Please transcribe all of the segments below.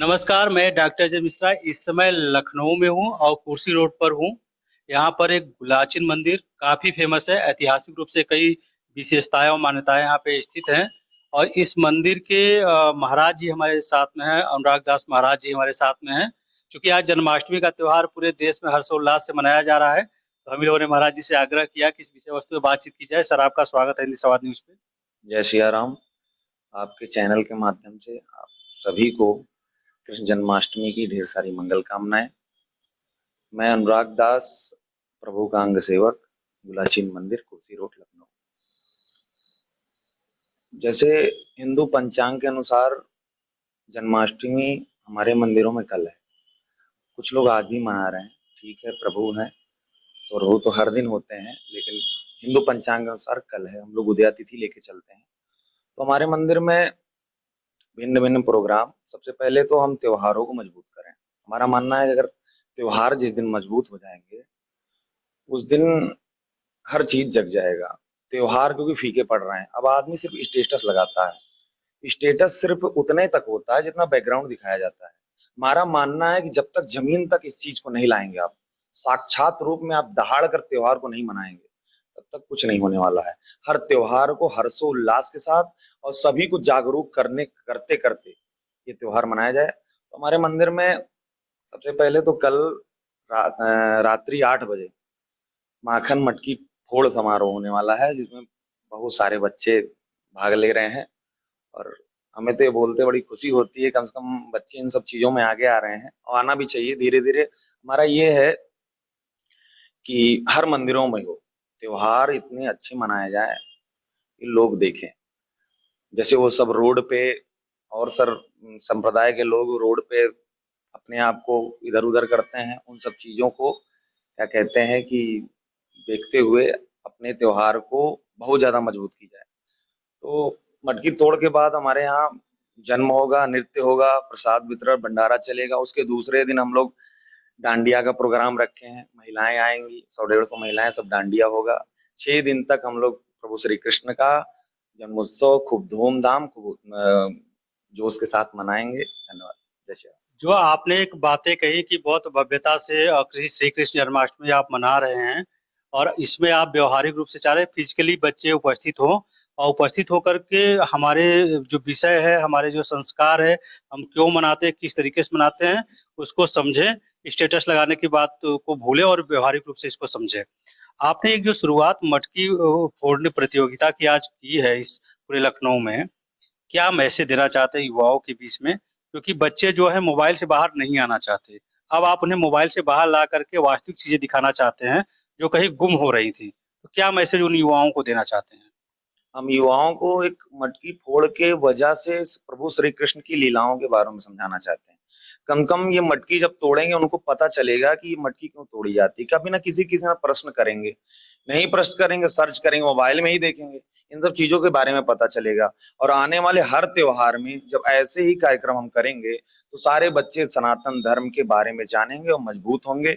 नमस्कार, मैं डॉक्टर अजय मिश्रा इस समय लखनऊ में हूँ और कुर्सी रोड पर हूँ। यहाँ पर एक गुलाचिन मंदिर काफ़ी फेमस है। ऐतिहासिक रूप से कई विशेषताएं और मान्यताएं यहाँ पे स्थित हैं। और इस मंदिर के महाराज जी हमारे साथ में हैं, अनुराग दास महाराज जी हमारे साथ में हैं। क्योंकि आज जन्माष्टमी का त्यौहार पूरे देश में हर्षोल्लास से मनाया जा रहा है, तो हम लोगों ने महाराज जी से आग्रह किया कि इस विषय वस्तु पे बातचीत की जाए। सर, आपका स्वागत है हिंदी संवाद न्यूज पे। जय सिया राम। आपके चैनल के माध्यम से आप सभी को कृष्ण जन्माष्टमी की ढेर सारी मंगल कामनाएं। मैं अनुराग दास, प्रभु का अंग सेवक, गुलाचीन मंदिर, कुर्सी रोड, लखनऊ। जैसे हिंदू पंचांग के अनुसार जन्माष्टमी हमारे मंदिरों में कल है। कुछ लोग आज भी मना रहे हैं, ठीक है, प्रभु हैं तो प्रभु तो हर दिन होते हैं, लेकिन हिंदू पंचांग के अनुसार कल है। हम लोग उदया तिथि लेके चलते हैं। तो हमारे मंदिर में भिन्न भिन्न प्रोग्राम। सबसे पहले तो हम त्योहारों को मजबूत करें। हमारा मानना है कि अगर त्योहार जिस दिन मजबूत हो जाएंगे उस दिन हर चीज जग जाएगा। त्योहार क्योंकि फीके पड़ रहे हैं। अब आदमी सिर्फ स्टेटस लगाता है। स्टेटस सिर्फ उतने तक होता है जितना बैकग्राउंड दिखाया जाता है। हमारा मानना है कि जब तक जमीन तक इस चीज को नहीं लाएंगे, आप साक्षात रूप में आप दहाड़ कर त्योहार को नहीं मनाएंगे, तब तक कुछ नहीं होने वाला है। हर त्योहार को हर्षोल्लास के साथ और सभी को जागरूक करने करते करते ये त्योहार मनाया जाए। तो हमारे मंदिर में सबसे पहले तो कल रात्रि 8 बजे माखन मटकी फोड़ समारोह होने वाला है, जिसमें बहुत सारे बच्चे भाग ले रहे हैं। और हमें तो ये बोलते बड़ी खुशी होती है, कम से कम बच्चे इन सब चीजों में आगे आ रहे हैं और आना भी चाहिए धीरे धीरे। हमारा ये है कि हर मंदिरों में हो त्योहार इतने अच्छे मनाए जाए कि लोग देखें। जैसे वो सब रोड पे और सर संप्रदाय के लोग रोड पे अपने आप को इधर उधर करते हैं, उन सब चीजों को क्या कहते हैं कि देखते हुए अपने त्योहार को बहुत ज्यादा मजबूत की जाए। तो मटकी तोड़ के बाद हमारे यहाँ जन्म होगा, नृत्य होगा, प्रसाद वितरण, भंडारा चलेगा। उसके दूसरे दिन हम लोग डांडिया का प्रोग्राम रखे हैं। महिलाएं आएंगी, 100-150 महिलाएं, सब डांडिया होगा। 6 दिन तक हम लोग प्रभु श्री कृष्ण का जन्मोत्सव खूब धूमधाम, खूब जोश के साथ मनाएंगे। धन्यवाद। जय श्री राम। जो आपने एक बातें कही कि बहुत भव्यता से श्री कृष्ण जन्माष्टमी आप मना रहे हैं, और इसमें आप व्यवहारिक रूप से चाह रहे हैं फिजिकली बच्चे उपस्थित हो, और उपस्थित होकर के हमारे जो विषय है, हमारे जो संस्कार है, हम क्यों मनाते हैं, किस तरीके से मनाते हैं, उसको समझें। स्टेटस लगाने की बात को भूले और व्यवहारिक रूप से इसको समझें। आपने एक जो शुरुआत मटकी फोड़ने प्रतियोगिता की आज की है इस पूरे लखनऊ में, क्या मैसेज देना चाहते हैं युवाओं के बीच में? क्योंकि बच्चे जो है मोबाइल से बाहर नहीं आना चाहते। अब आप उन्हें मोबाइल से बाहर ला करके वास्तविक चीजें दिखाना चाहते हैं जो कहीं गुम हो रही थी। तो क्या मैसेज उन युवाओं को देना चाहते हैं? हम युवाओं को एक मटकी फोड़ के वजह से प्रभु श्री कृष्ण की लीलाओं के बारे में समझाना चाहते हैं। कम कम ये मटकी जब तोड़ेंगे उनको पता चलेगा कि ये मटकी क्यों तोड़ी जाती है। कभी ना किसी किसी ना प्रश्न करेंगे, नहीं प्रश्न करेंगे, सर्च करेंगे, मोबाइल में ही देखेंगे, इन सब चीजों के बारे में पता चलेगा। और आने वाले हर त्योहार में जब ऐसे ही कार्यक्रम हम करेंगे तो सारे बच्चे सनातन धर्म के बारे में जानेंगे और मजबूत होंगे।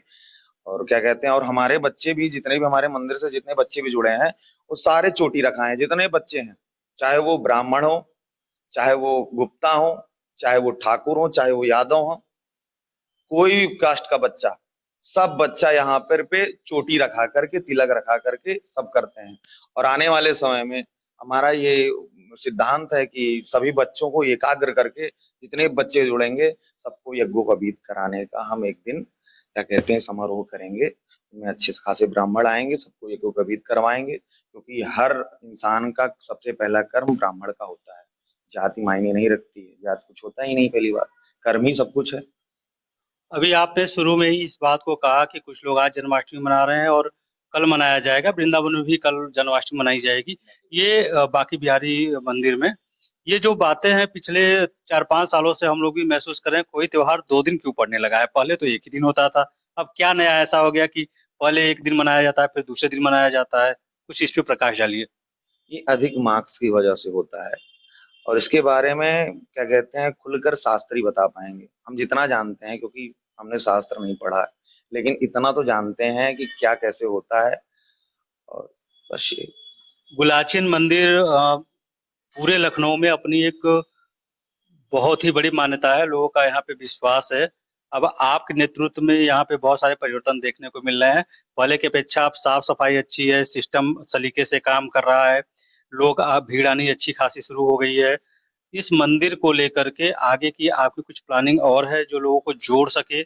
और क्या कहते हैं, और हमारे बच्चे भी, जितने भी हमारे मंदिर से जितने बच्चे भी जुड़े हैं, वो सारे चोटी रखाएं। जितने बच्चे हैं, चाहे वो ब्राह्मण हो, चाहे वो गुप्ता हो, चाहे वो ठाकुर हो, चाहे वो यादव हो, कोई भी कास्ट का बच्चा, सब बच्चा यहाँ पर पे चोटी रखा करके, तिलक रखा करके सब करते हैं। और आने वाले समय में हमारा ये सिद्धांत है कि सभी बच्चों को एकाग्र करके, जितने बच्चे जुड़ेंगे सबको यज्ञोपवीत कराने का हम एक दिन क्या कहते हैं समारोह करेंगे। उनमें अच्छे खासे ब्राह्मण आएंगे, सबको यज्ञोपवीत करवाएंगे, क्योंकि हर इंसान का सबसे पहला कर्म ब्राह्मण का होता है। जाति मायने नहीं रखती है, जाति कुछ होता ही नहीं, पहली बार कर्म ही सब कुछ है। अभी आपने शुरू में ही इस बात को कहा कि कुछ लोग आज जन्माष्टमी मना रहे हैं और कल मनाया जाएगा, वृंदावन में भी कल जन्माष्टमी मनाई जाएगी। ये बाकी बिहारी मंदिर में ये जो बातें हैं, पिछले 4-5 सालों से हम लोग भी महसूस कर रहे हैं, कोई त्योहार 2 दिन क्यों पड़ने लगा है? पहले तो एक ही दिन होता था। अब क्या नया ऐसा हो गया कि पहले एक दिन मनाया जाता है, फिर दूसरे दिन मनाया जाता है? कुछ इस पे प्रकाश डालिए। ये अधिक मार्क्स की वजह से होता है। और इसके बारे में क्या कहते हैं खुलकर शास्त्री बता पाएंगे। हम जितना जानते हैं, क्योंकि हमने शास्त्र नहीं पढ़ा है, लेकिन इतना तो जानते हैं कि क्या कैसे होता है। और बस ये गुलाचिन मंदिर पूरे लखनऊ में अपनी एक बहुत ही बड़ी मान्यता है, लोगों का यहाँ पे विश्वास है। अब आपके नेतृत्व में यहाँ पे बहुत सारे परिवर्तन देखने को मिल रहे हैं। पहले की अपेक्षा अब साफ-सफाई अच्छी है, सिस्टम सलीके से काम कर रहा है, लोग भीड़ आनी अच्छी खासी शुरू हो गई है। इस मंदिर को लेकर के आगे की आपकी कुछ प्लानिंग और है जो लोगों को जोड़ सके?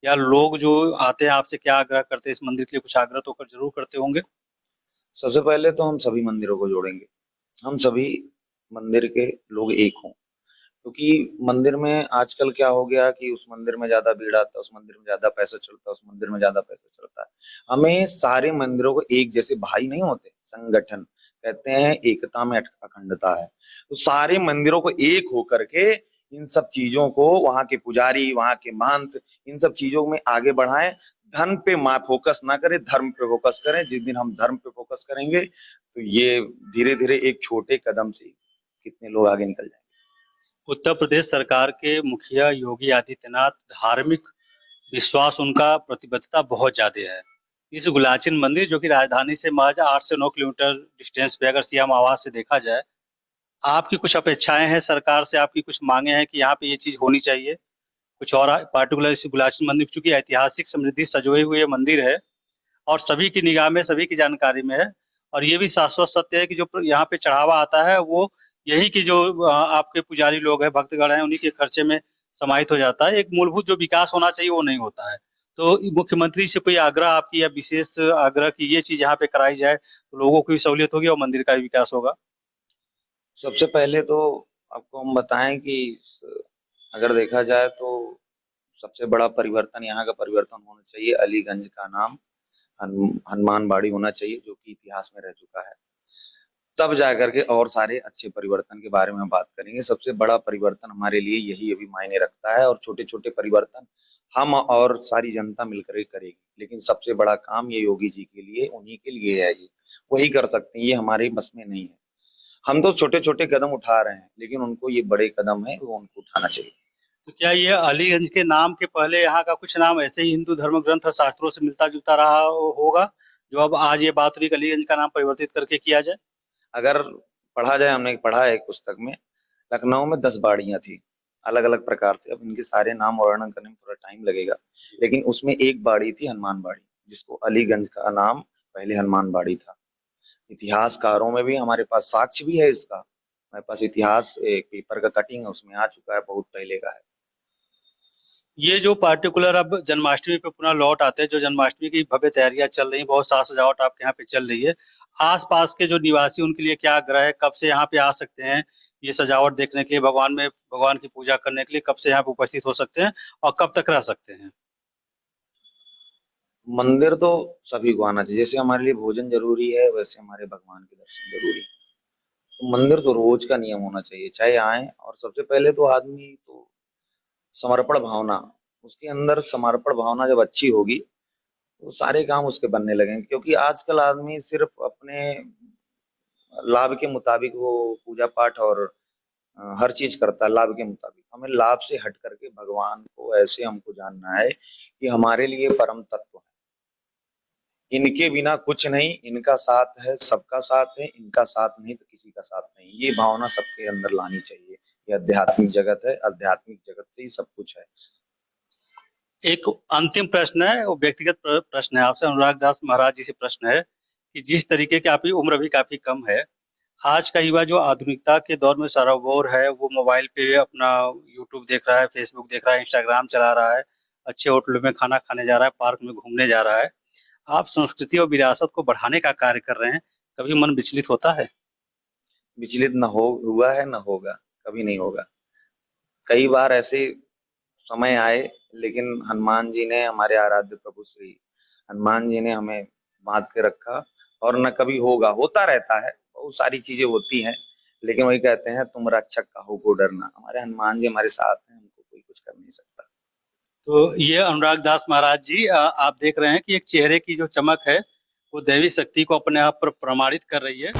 या लोग जो आते हैं आपसे क्या आग्रह करते हैं इस मंदिर के लिए कुछ आग्रह तो कर ज़रूर करते होंगे? सबसे पहले तो हम सभी मंदिरों को जोड़ेंगे। हम सभी मंदिर के लोग एक हों। क्योंकि मंदिर में आजकल क्या हो गया कि उस मंदिर में ज़्यादा भीड़ आता है, उस मंदिर में ज़्यादा पैसा चलता है, उस मंदिर में ज़्यादा पैसा चलता है। हमें सारे मंदिरों को एक जैसे भाई नहीं होते, संगठन, कहते हैं एकता में अखंडता है। तो सारे मंदिरों को एक होकर के इन सब चीज़ों को वहाँ के पुजारी, वहाँ के महंत इन सब चीज़ों में आगे बढ़ाएँ। धन पे फ़ोकस ना करें, धर्म पे फ़ोकस करें। जिस दिन हम धर्म पे फ़ोकस करेंगे, तो ये धीरे-धीरे एक छोटे कदम से कितने लोग आगे निकल जाएँगे। उत्तर प्रदेश सरकार के मुखिया योगी आदित्यनाथ धार्मिक विश्वास उनका प्रतिबद्धता बहुत ज़्यादा है। इस गुलाचन मंदिर जो कि राजधानी से महज़ 8 से 9 किलोमीटर डिस्टेंस पे अगर सियाम आवास से देखा जाए, आपकी कुछ अपेक्षाएँ हैं सरकार से, आपकी कुछ माँगे हैं कि यहाँ पे ये चीज़ होनी चाहिए? कुछ और पार्टिकुलर इस गुलाचन मंदिर चूँकि ऐतिहासिक समृद्धि संजोए हुए मंदिर है और सभी की निगाह में, सभी की जानकारी में है और ये भी शाश्वत सत्य है कि जो यहाँ पे चढ़ावा आता है वो यही कि जो आपके पुजारी लोग हैं, भक्तगण हैं, उन्हीं के खर्चे में समाहित हो जाता है। एक मूलभूत जो विकास होना चाहिए वो नहीं होता है। तो मुख्यमंत्री से कोई आग्रह आपकी या विशेष आग्रह कि ये चीज़ यहाँ पे कराई जाए, तो लोगों को भी सहूलियत होगी और मंदिर का भी विकास होगा? सबसे पहले तो आपको हम बताएँ कि अगर देखा जाए तो सबसे बड़ा परिवर्तन यहाँ का परिवर्तन होना चाहिए, अलीगंज का नाम हनुमान बाड़ी होना चाहिए, जो कि इतिहास में रह चुका है। तब जाकर के और सारे अच्छे परिवर्तन के बारे में हम बात करेंगे। सबसे बड़ा परिवर्तन हमारे लिए यही अभी मायने रखता है और छोटे-छोटे परिवर्तन हम और सारी जनता मिलकर के करेगी। लेकिन सबसे बड़ा काम ये योगी जी के लिए, उन्हीं के लिए है ये। वही कर सकते हैं, ये हमारे बस में नहीं है। हम तो छोटे-छोटे कदम उठा रहे हैं, लेकिन उनको ये बड़े कदम हैं, वो उनको उठाना चाहिए। तो क्या ये अलीगंज के नाम के पहले यहाँ का कुछ नाम ऐसे ही हिंदू धर्म ग्रंथ शास्त्रों से मिलता-जुलता रहा होगा, जो अब आज ये बात हुई कि अलीगंज का नाम परिवर्तित करके किया जाए? अगर पढ़ा जाए, हमने पढ़ा है एक पुस्तक में, लखनऊ में 10 बाड़ियाँ थी, अलग-अलग प्रकार से। अब इनके सारे नाम वर्णन करने में थोड़ा टाइम लगेगा, लेकिन उसमें एक बाड़ी थी हनुमान बाड़ी, जिसको अलीगंज का नाम पहले हनुमान बाड़ी था। इतिहासकारों में भी हमारे पास साक्ष्य भी है इसका। हमारे पास इतिहास एक पेपर का कटिंग है, उसमें आ चुका है, बहुत पहले का है। ये जो पार्टिकुलर अब जन्माष्टमी पे पुनः लौट आते हैं, जो जन्माष्टमी की भव्य तैयारियां चल रही हैं, बहुत साज सजावट आपके यहाँ पे चल रही है। आस-पास के जो निवासी उनके लिए क्या आग्रह है, कब से यहाँ पे आ सकते हैं, ये सजावट देखने के लिए, भगवान की पूजा करने के लिए कब से यहाँ पे उपस्थित हो सकते हैं और कब तक रह सकते हैं? मंदिर तो सभी को आना चाहिए। जैसे हमारे लिए भोजन ज़रूरी है, वैसे हमारे भगवान के दर्शन ज़रूरी हैं। तो मंदिर तो रोज़ का नियम होना चाहिए, चाहे आएँ। और सबसे पहले तो आदमी तो समर्पण भावना, उसके अंदर समर्पण भावना जब अच्छी होगी, तो सारे काम उसके बनने लगेंगे। क्योंकि आजकल आदमी सिर्फ़ अपने लाभ के मुताबिक वो पूजा-पाठ और हर चीज़ करता है लाभ के मुताबिक। हमें लाभ से हट करके भगवान को ऐसे हमको जानना है कि हमारे लिए परम तत्व है। इनके बिना कुछ नहीं, इनका साथ है, सबका साथ है, इनका साथ नहीं तो किसी का साथ नहीं। ये भावना सबके अंदर लानी चाहिए। ये आध्यात्मिक जगत है, आध्यात्मिक जगत से ही सब कुछ है। एक अंतिम प्रश्न है, वो व्यक्तिगत प्रश्न है आपसे, अनुराग दास महाराज जी से प्रश्न है कि जिस तरीके की आपकी उम्र भी काफ़ी कम है, आज का युवा जो आधुनिकता के दौर में सराबोर है, वो मोबाइल पे अपना यूट्यूब देख रहा है, फेसबुक देख रहा है, इंस्टाग्राम चला रहा है, अच्छे होटलों में खाना खाने जा रहा है, पार्क में घूमने जा रहा है। आप संस्कृति और विरासत को बढ़ाने का कार्य कर रहे हैं, कभी मन विचलित होता है? विचलित ना हो हुआ है, ना होगा, कभी नहीं होगा। कई बार ऐसे समय आए, लेकिन हनुमान जी ने, हमारे आराध्य प्रभु श्री हनुमान जी ने हमें बाँध के रखा और ना कभी होगा, होता रहता है, बहुत सारी चीज़ें होती हैं, लेकिन वही कहते हैं तुम रक्षक काहू को डरना। हमारे हनुमान जी हमारे साथ हैं, हमको कोई कुछ कर नहीं सकता। तो ये अनुराग दास महाराज जी आप देख रहे हैं कि एक चेहरे की जो चमक है, वो दैवी शक्ति को अपने आप पर प्रमाणित कर रही है।